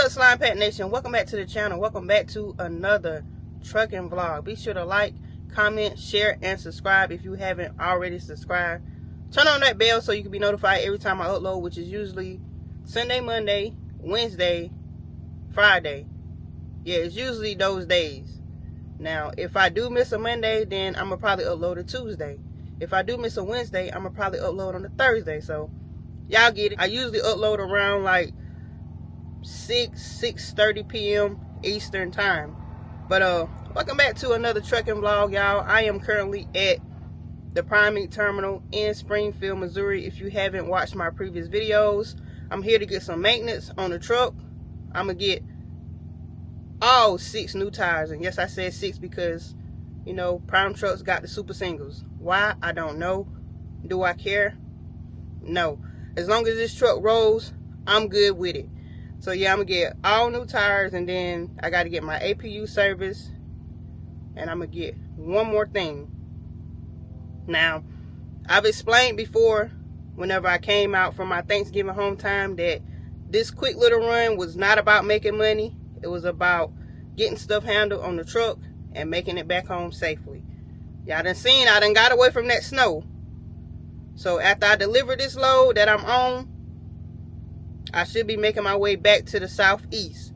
up, Slimepack Nation? Welcome back to the channel. Welcome back to another trucking vlog. Be sure to like, comment, share, and subscribe if you haven't already subscribed. Turn on that bell so you can be notified every time I upload, which is usually Sunday, Monday, Wednesday, Friday. Yeah, it's usually those days. Now, if I do miss a Monday, then I'm going to probably upload a Tuesday. If I do miss a Wednesday, I'm going to probably upload on a Thursday. So, y'all get it. I usually upload around like 6:30 p.m. Eastern time. But welcome back to another trucking vlog, y'all. I am currently at the Prime Meat Terminal in Springfield, Missouri. If you haven't watched my previous videos, I'm here to get some maintenance on the truck. I'm gonna get all 6 new tires, and yes, I said 6 because, you know, Prime trucks got the super singles. Why? I don't know. Do I care? No. As long as this truck rolls, I'm good with it. So yeah, I'm gonna get all new tires, and then I gotta get my APU service, and I'm gonna get one more thing. Now, I've explained before, whenever I came out from my Thanksgiving home time, that this quick little run was not about making money. It was about getting stuff handled on the truck and making it back home safely. Y'all done seen, I done got away from that snow. So after I deliver this load that I'm on, I should be making my way back to the southeast.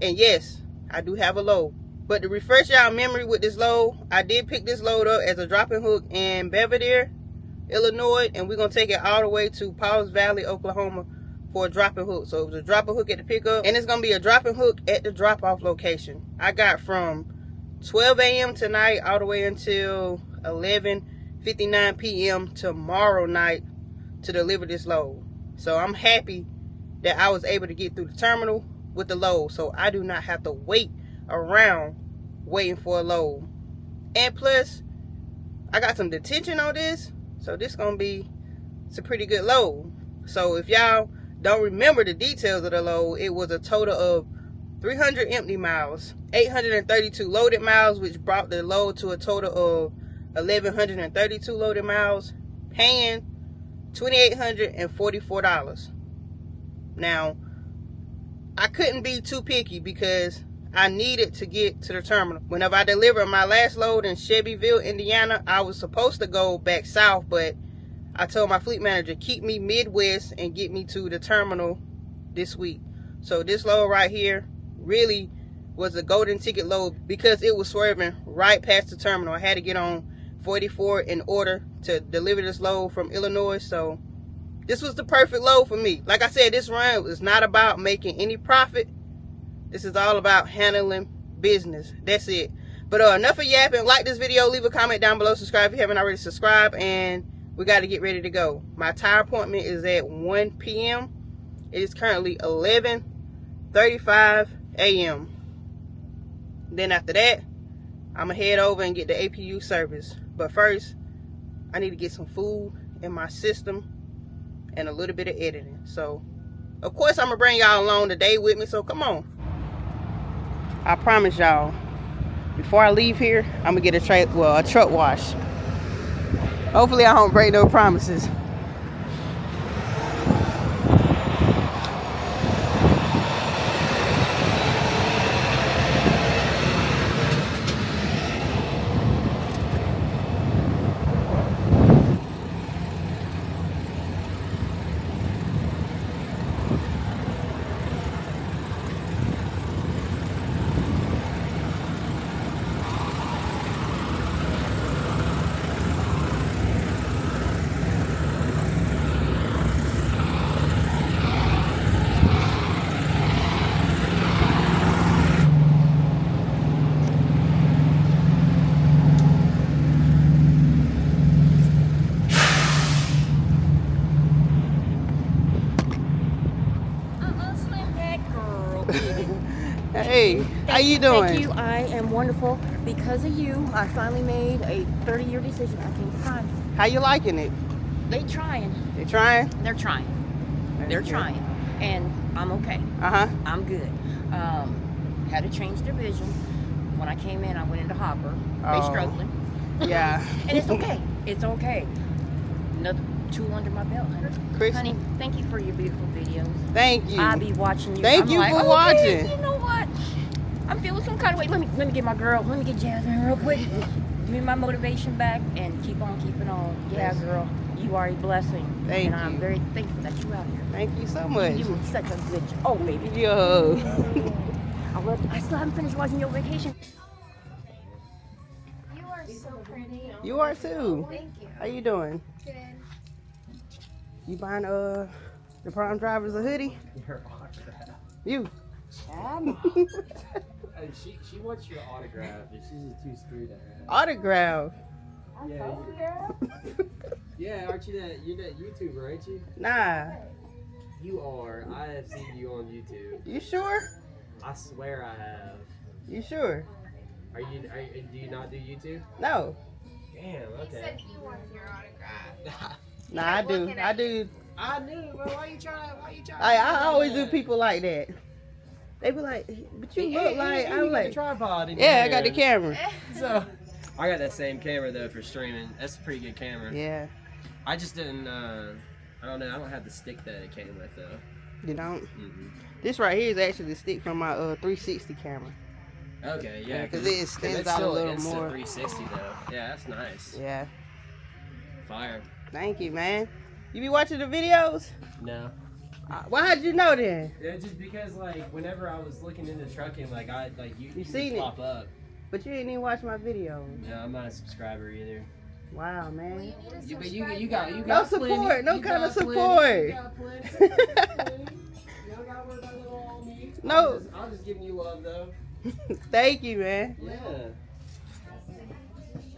And yes, I do have a load. But to refresh y'all memory with this load, I did pick this load up as a dropping hook in Belvedere, Illinois, and we're going to take it all the way to Pauls Valley, Oklahoma for a dropping hook. So it was a dropping hook at the pickup, and it's going to be a dropping hook at the drop-off location. I got from 12 a.m. tonight all the way until 11:59 p.m. tomorrow night to deliver this load. So I'm happy that I was able to get through the terminal with the load, so I do not have to wait around waiting for a load. And plus, I got some detention on this, so this gonna be a pretty good load. So if y'all don't remember the details of the load, it was a total of 300 empty miles, 832 loaded miles, which brought the load to a total of 1,132 loaded miles, paying $2,844. Now, I couldn't be too picky because I needed to get to the terminal. Whenever I delivered my last load in Shelbyville, Indiana, I was supposed to go back south, but I told my fleet manager, keep me Midwest and get me to the terminal this week. So this load right here really was a golden ticket load because it was swerving right past the terminal. I had to get on 44 in order to deliver this load from Illinois. So this was the perfect load for me. Like I said, this run is not about making any profit. This is all about handling business. That's it. But enough of yapping. Like this video, leave a comment down below, subscribe if you haven't already subscribed, and we got to get ready to go. My tire appointment is at 1 p.m. It is currently 11:35 a.m. Then after that, I'm going to head over and get the APU service. But first, I need to get some food in my system and a little bit of editing. So, of course, I'm going to bring y'all along today with me. So, come on. I promise y'all, before I leave here, I'm going to get a truck wash. Hopefully, I don't break no promises. Hey, how you doing? Thank you. I am wonderful. Because of you, I finally made a 30-year decision. I came to Prime. How you liking it? They trying. They trying? They're trying. They're trying. And I'm okay. I'm good. Had to change their vision. When I came in, I went into Hopper. They struggling. Yeah. And it's okay. It's okay. tool under my belt, honey. Honey, thank you for your beautiful videos. Thank you. I'll be watching you. Thank you for watching. You know what? I'm feeling some kind of way. Let me get my girl. Let me get Jasmine real quick. Give me my motivation back and keep on keeping on. Yeah, girl. You are a blessing. Thank you. And I'm very thankful that you're out here. Thank you so much. You doing such a good job. Oh, baby. Yo. I still haven't finished watching your vacation. You are so pretty. You are too. Thank you. How you doing? Good. You buying the prom drivers a hoodie? Your autograph. You. Hey, she wants your autograph. She's just too screwed at her. Autograph. Yeah, aren't you you're that YouTuber, ain't you? Nah. You are. I have seen you on YouTube. You sure? I swear I have. You sure? Do you not do YouTube? No. Damn, okay. Said he wanted your autograph. Nah, I do. I do. I knew, but why you trying? I always do people like that. They be like, but you look like. I'm like, tripod. yeah, I got the camera. So I got that same camera though for streaming. That's a pretty good camera. Yeah. I just didn't. I don't know. I don't have the stick that it came with though. You don't? Mm-hmm. This right here is actually the stick from my 360 camera. Okay, yeah. Because it stands it's out a still little instant more. 360 though. Yeah, that's nice. Yeah. Fire. Thank you, man. You be watching the videos? No. Why'd you know then? Yeah, just because like whenever I was looking into trucking, like you seen it? pop up. But you didn't even watch my videos. No, I'm not a subscriber either. Wow, man. But you got no support. plenty. No You kind of got support. plenty. You got plenty. You don't gotta worry about little old me. No. I'm just giving you love though. Thank you, man. Yeah.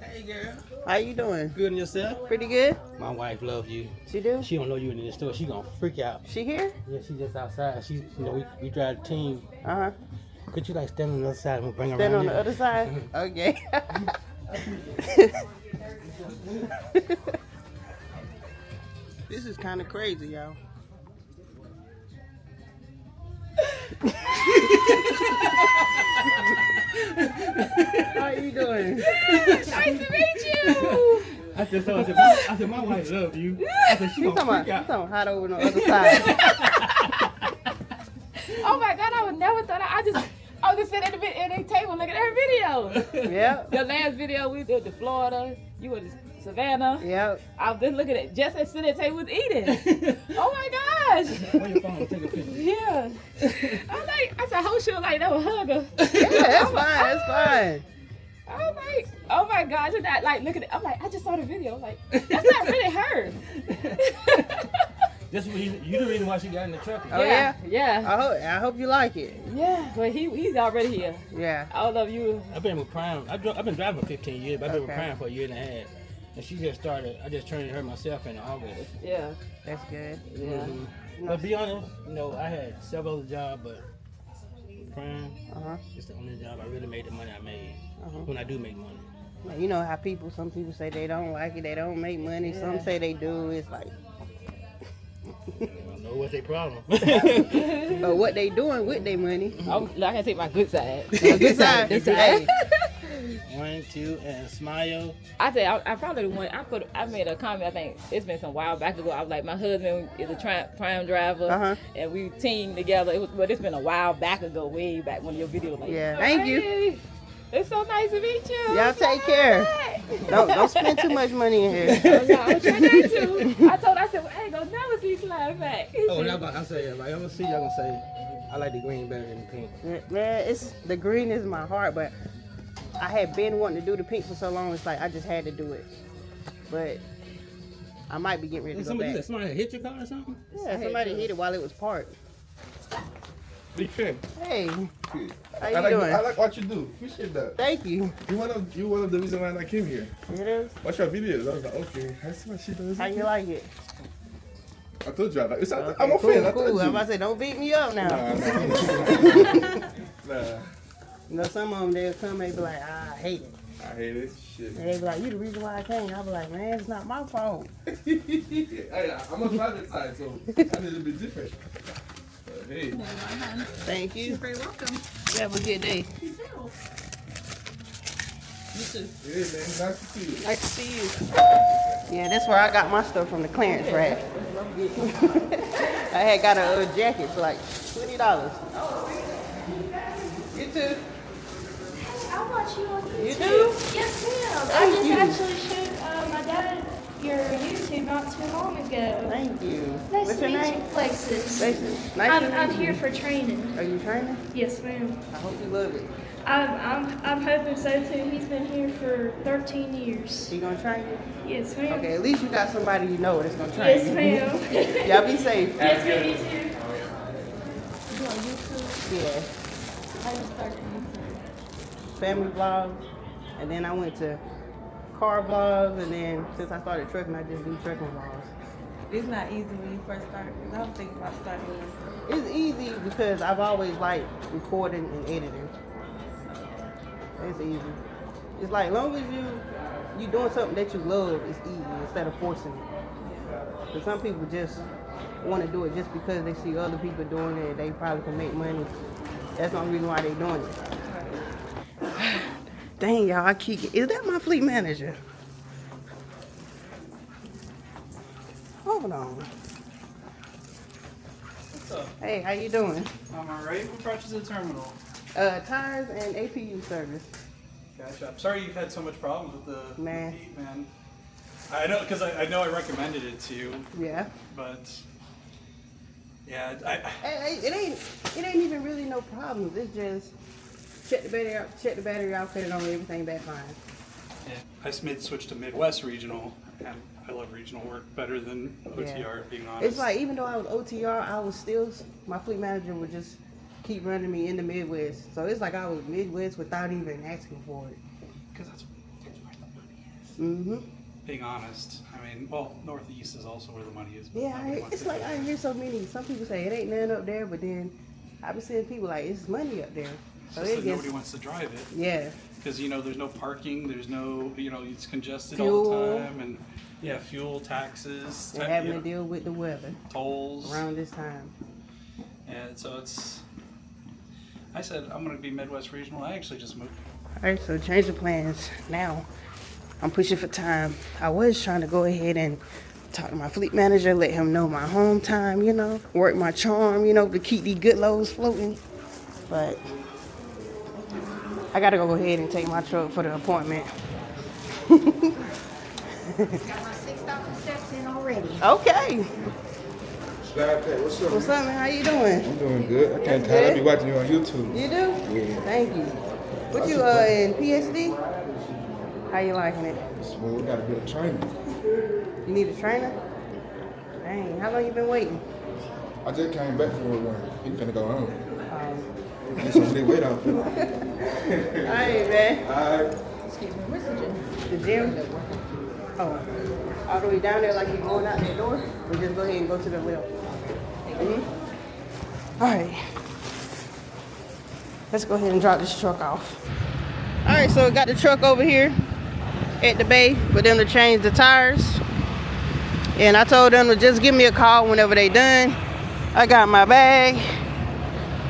Hey girl. How you doing? Good on yourself? Pretty good? My wife love you. She do? She don't know you in the store. She gonna freak out. She here? Yeah, she just outside. She, we drive the team. Uh-huh. Could you like stand on the other side and we'll bring her Stand around on the other side? Okay. This is kind of crazy, y'all. How you doing? Nice to meet you. I just told her, I said, my wife love you. I said, she You gonna talking freak about out. hot over on the other side? Oh my God, I would never thought I was just sitting at the table looking at her video. Yeah. The last video we did to Florida, you were to Savannah. Yep. I was just looking at just at sitting at the table with Eden. Oh my gosh. Hold your phone and take a picture. Yeah. I said, how she was like, that was hug her. Yeah, that's fine. That's fine. I was like, oh my gosh, and I like looking at I'm like, I just saw the video. I'm like, that's not really her. That's what you the reason why she got in the truck. Oh, yeah? Yeah. I hope you like it. Yeah. But he's already here. Yeah. I love you. I've been with Prime. I've been driving for 15 years, but I've been with Okay. Prime for a year and a half. And she just started. I just trained her myself in August. Yeah. That's good. Yeah. Mhm. But to be honest, I had several other jobs, but Prime, Uh-huh. it's the only job I really made the money I made. Uh-huh. When I do make money. You know how some people say they don't like it, they don't make money. Some say they do. It's like, I don't know what's their problem. or what they doing with their money. I can take my good side. Good side. Good side. 1, 2, and smile. I said I probably the one I made a comment. I think it's been some while back ago. I was like, my husband is a prime driver, Uh-huh. and we teamed together. But it's been a while back ago, way back when your video was like, Yeah, thank you. "Hey, it's so nice to meet you." Y'all take care. Don't spend too much money in here. I'm trying to. I said, well, I ain't gonna never see Slimepack. Oh, now I say, if I ever see y'all gonna say, I like the green better than the pink. Man, the green is my heart, but I had been wanting to do the pink for so long. It's like I just had to do it. But I might be getting ready to go back. Somebody hit your car or something? Yeah, somebody hit it while it was parked. Big fan. Hey, Good. how you doing? I like what you do. Appreciate that. Thank you. You one of the reasons why I came here. It is. Watch your videos. I was like, okay, I see what she does. How you like it? I told you I like. Okay, I'm a cool, fan. I cool. told you. I'm about to say, don't beat me up now. Nah. You know, some of them they'll come and be like, I hate it. I hate it. Shit. And they be like, you the reason why I came. I'll be like, man, it's not my fault. Hey, I'm on private side, so I need to be different. But hey. Thank you. You're very welcome. You have a good day. You too. Yeah, man. Nice to see you. Nice to see you. Yeah, that's where I got my stuff from, the clearance rack. I had got a jacket for like $20. You too. I'll watch you on YouTube. You do? Yes, ma'am. Thank I just you. actually showed my dad your YouTube not too long ago. Thank you. Nice What's to your meet name? you, Plexus. Nice to I'm meet here you. for training. Are you training? Yes, ma'am. I hope you love it. I'm hoping so too. He's been here for 13 years. You gonna train you? Yes, ma'am. Okay, at least you got somebody you know that's gonna train Yes, you. ma'am. Y'all be safe. Yes, ma'am. You too. Yeah. Family vlogs, and then I went to car vlogs, and then since I started trucking, I just do trucking vlogs. It's not easy when you first start, because I was thinking about starting. It's easy because I've always liked recording and editing. It's easy. It's like, as long as you doing something that you love, it's easy instead of forcing it. Because some people just want to do it just because they see other people doing it and they probably can make money. That's the only reason why they doing it. Dang, y'all, is that my fleet manager? Hold on. What's up? Hey, how you doing? I'm alright. What brought you to the terminal? Tires and APU service. Gotcha. I'm sorry you've had so much problems with the Man. heat, man. I know, because I know I recommended it to you, Yeah. but yeah, It ain't even really no problems. It's just check the battery out, cut it on, everything back fine. yeah, I made the switch to Midwest Regional, and I love regional work better than OTR, being honest. It's like, even though I was OTR, I was still, my fleet manager would just keep running me in the Midwest. So it's like I was Midwest without even asking for it. Because that's where the money is. Mm-hmm. Being honest, I mean, well, Northeast is also where the money is. But Yeah, it's like I hear so many, some people say it ain't nothing up there, but then I've been seeing people like, it's money up there. So It's just it that gets, nobody wants to drive it. yeah. Because, there's no parking, there's no, it's congested all Fuel. the time, and yeah, fuel, taxes, They're having to deal with the weather tolls. around this time. And so I said, I'm going to be Midwest Regional. I actually just moved. All right, so change the plans. Now, I'm pushing for time. I was trying to go ahead and talk to my fleet manager, let him know my home time, work my charm, to keep these good loads floating. But I gotta go ahead and take my truck for the appointment. Got my 6,000 steps in already. Okay. Slimepack, what's up? What's up, man? How you doing? I'm doing good. I can't That's tell. I good. be watching you on YouTube. You do? Yeah. Thank you. What you in PSD? How you liking it? Smooth. Got a bit of training. You need a trainer? Dang, how long you been waiting? I just came back from one. He finna go home. Um, Get some big weight off. all right, man. Alright. Excuse me, where's the gym? The gym? Oh, all the way down there like you're going out that door? Or just go ahead and go to the left? All right. Let's go ahead and drop this truck off. All right, so we got the truck over here at the bay for them to change the tires. And I told them to just give me a call whenever they done. I got my bag.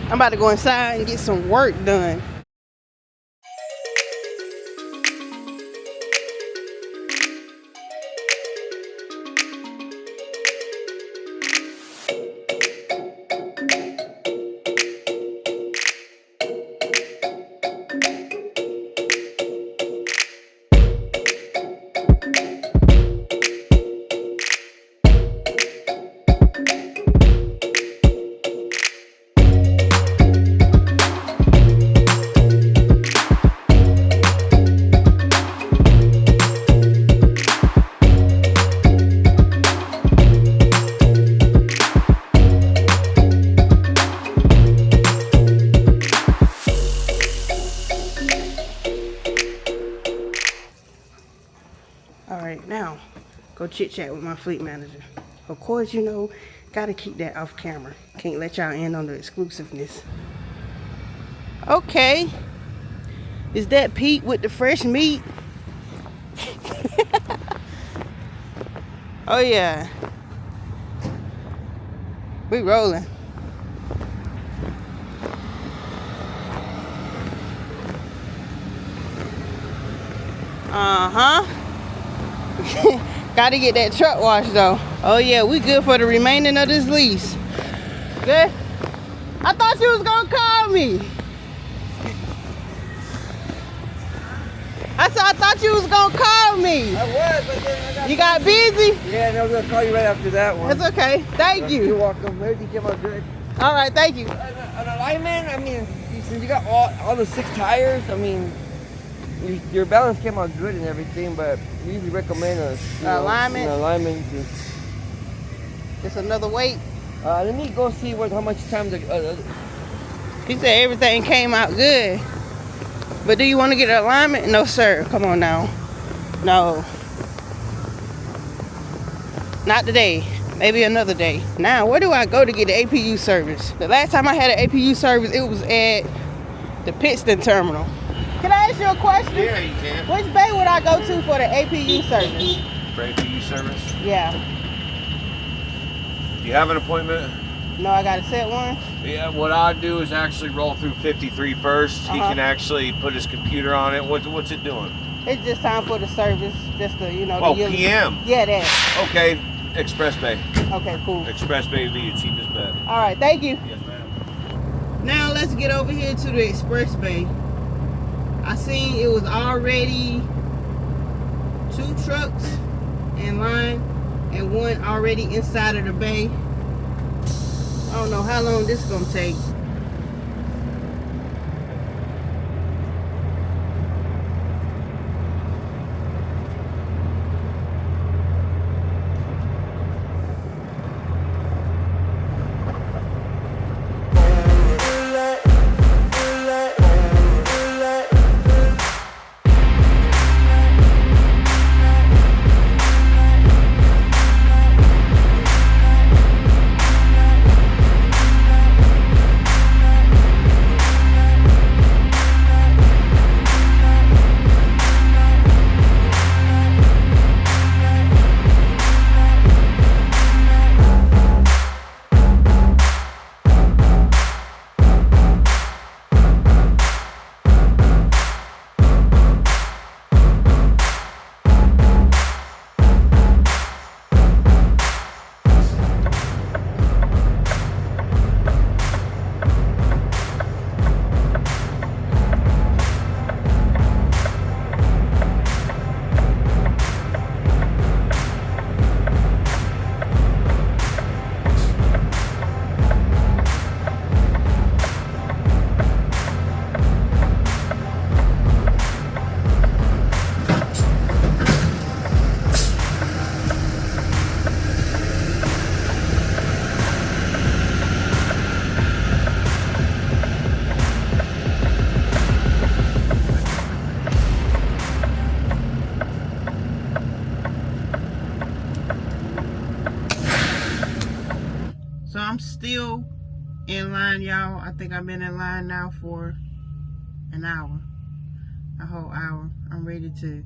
I'm about to go inside and get some work done. All right, now go chit chat with my fleet manager. Of course, gotta keep that off camera. Can't let y'all in on the exclusiveness. Okay, is that Pete with the fresh meat? Oh yeah, we rolling. Gotta get that truck washed though. Oh yeah, we good for the remaining of this lease. Good? I thought you was gonna call me. I said I thought you was gonna call me. I was, but then You got busy? Yeah, and I was gonna call you right after that one. It's okay. Thank You're you. welcome. Everything came out good. All right, thank you. An alignment, I mean, since you got all the 6 tires, I mean, your balance came out good and everything, but we usually recommend Alignment? An alignment. It's another weight. Let me go see how much time He said everything came out good. But do you want to get an alignment? No, sir. Come on now. No. Not today. Maybe another day. Now, where do I go to get the APU service? The last time I had an APU service, it was at the Pittston terminal. Can I ask you a question? Yeah, you can. Which bay would I go to for the APU service? For APU service? Yeah. Do you have an appointment? No, I got to set one? Yeah, what I do is actually roll through 53 first. He can actually put his computer on it. What's it doing? It's just time for the service, just to, you know. Oh, PM? Yeah, that. Okay, Express Bay. Okay, cool. Express Bay would be the cheapest bet. All right, thank you. Yes, ma'am. Now let's get over here to the Express Bay. I seen it was already 2 trucks in line and one already inside of the bay. I don't know how long this is gonna take. So I'm still in line, y'all. I think I've been in line now for an hour, a whole hour. I'm ready to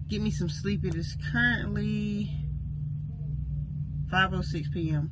get me some sleep. It is currently 5:06 p.m.